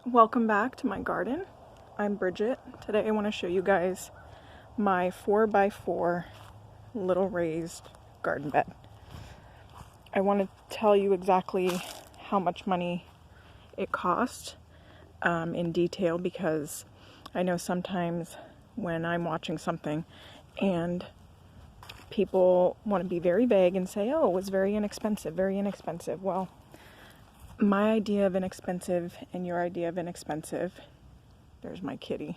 Welcome back to my garden. I'm Bridget. Today I want to show you guys my 4x4 little raised garden bed. I want to tell you exactly how much money it cost in detail, because I know sometimes when I'm watching something and people want to be very vague and say, oh, it was very inexpensive, very inexpensive. Well, my idea of inexpensive and your idea of inexpensive, there's my kitty,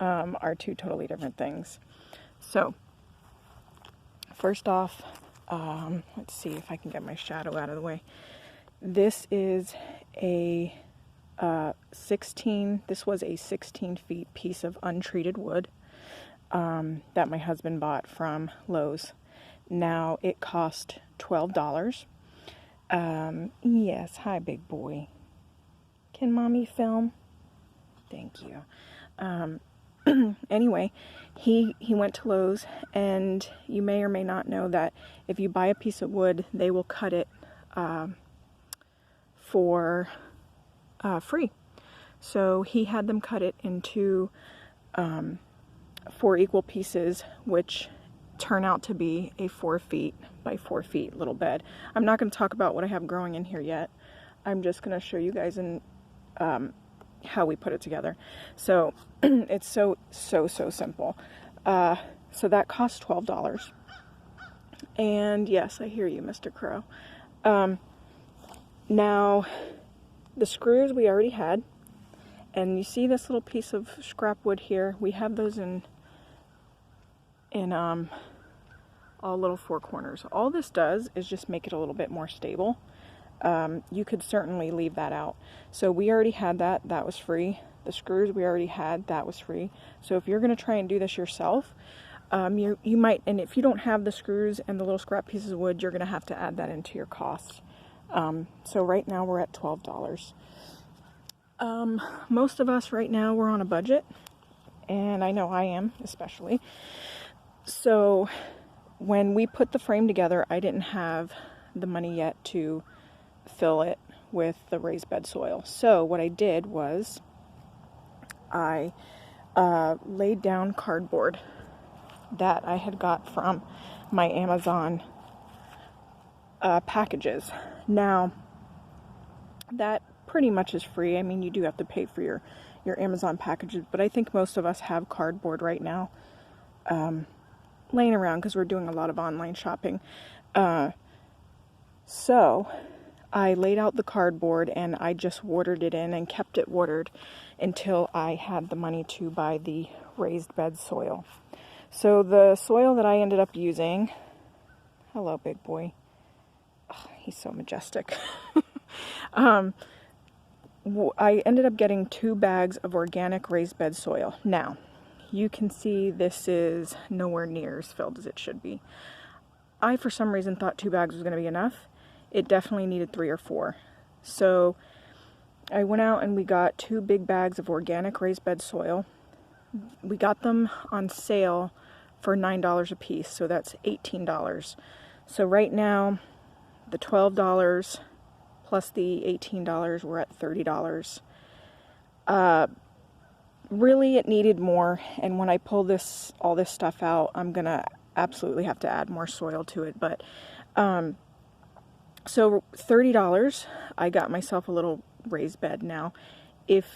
are two totally different things. So, first off, let's see if I can get my shadow out of the way. This is a 16 feet piece of untreated wood that my husband bought from Lowe's. Now, it cost $12. Yes, hi big boy. Can mommy film? Thank you. Anyway, he went to Lowe's, and you may or may not know that if you buy a piece of wood, they will cut it for free. So he had them cut it into 4 equal pieces, which turn out to be a 4 feet by 4 feet little bed. I'm not going to talk about what I have growing in here yet. I'm just going to show you guys in how we put it together. So it's so simple. So that cost $12. And yes, I hear you, Mr. Crow. Now, the screws we already had, and you see this little piece of scrap wood here. We have those in all little 4 corners. All this does is just make it a little bit more stable. You could certainly leave that out. So we already had that. That was free. The screws we already had. That was free. So if you're going to try and do this yourself, you might, and if you don't have the screws and the little scrap pieces of wood, you're going to have to add that into your cost. So right now we're at $12. Most of us right now, we're on a budget, and I know I am especially. So when we put the frame together, I didn't have the money yet to fill it with the raised bed soil. So what I did was I laid down cardboard that I had got from my Amazon packages. Now, that pretty much is free. I mean, you do have to pay for your Amazon packages, but I think most of us have cardboard right now laying around because we're doing a lot of online shopping. So I laid out the cardboard and I just watered it in and kept it watered until I had the money to buy the raised bed soil. So the soil that I ended up using, hello big boy, oh, he's so majestic. I ended up getting 2 bags of organic raised bed soil. Now, you can see this is nowhere near as filled as it should be. I, for some reason, thought 2 bags was going to be enough. It definitely needed 3 or 4. So I went out and we got 2 big bags of organic raised bed soil. We got them on sale for $9 a piece, so that's $18. So right now, the $12 plus the $18, we're at $30. Really, it needed more, and when I pull all this stuff out, I'm gonna absolutely have to add more soil to it. But so $30, I got myself a little raised bed. Now, if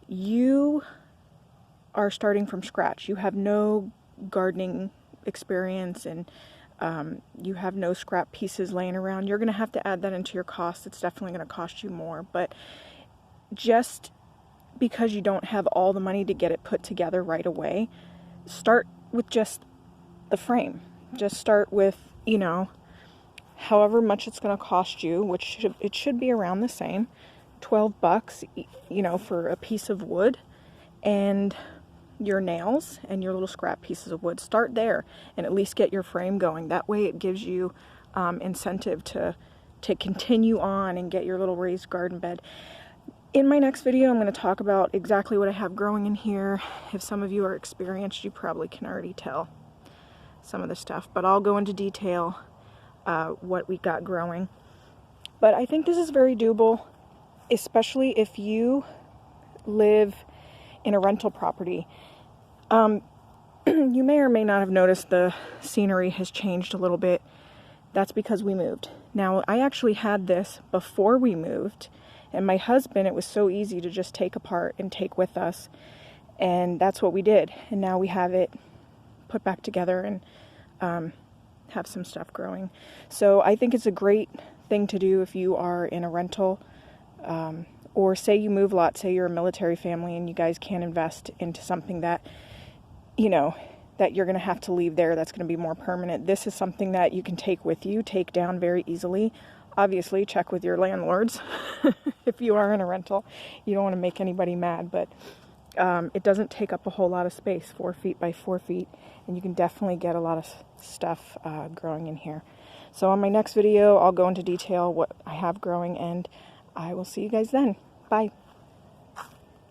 you are starting from scratch, you have no gardening experience, and you have no scrap pieces laying around, you're gonna have to add that into your cost. It's definitely gonna cost you more, but just because you don't have all the money to get it put together right away, start with just the frame. Just start with, however much it's going to cost you, which it should be around the same, $12, for a piece of wood, and your nails and your little scrap pieces of wood. Start there and at least get your frame going. That way it gives you incentive to continue on and get your little raised garden bed. In my next video, I'm going to talk about exactly what I have growing in here. If some of you are experienced, you probably can already tell some of the stuff, but I'll go into detail what we got growing. But I think this is very doable. especially if you live in a rental property. You may or may not have noticed the scenery has changed a little bit. That's because we moved. Now, I actually had this before we moved, and my husband, it was so easy to just take apart and take with us, and that's what we did. And now we have it put back together and have some stuff growing. So I think it's a great thing to do if you are in a rental, or say you move a lot, say you're a military family and you guys can't invest into something that, you know, that you're going to have to leave there, that's going to be more permanent. This is something that you can take with you, take down very easily. Obviously, check with your landlords if you are in a rental. You don't want to make anybody mad, but it doesn't take up a whole lot of space, 4 feet by 4 feet, and you can definitely get a lot of stuff growing in here. So on my next video, I'll go into detail what I have growing, and I will see you guys then. Bye.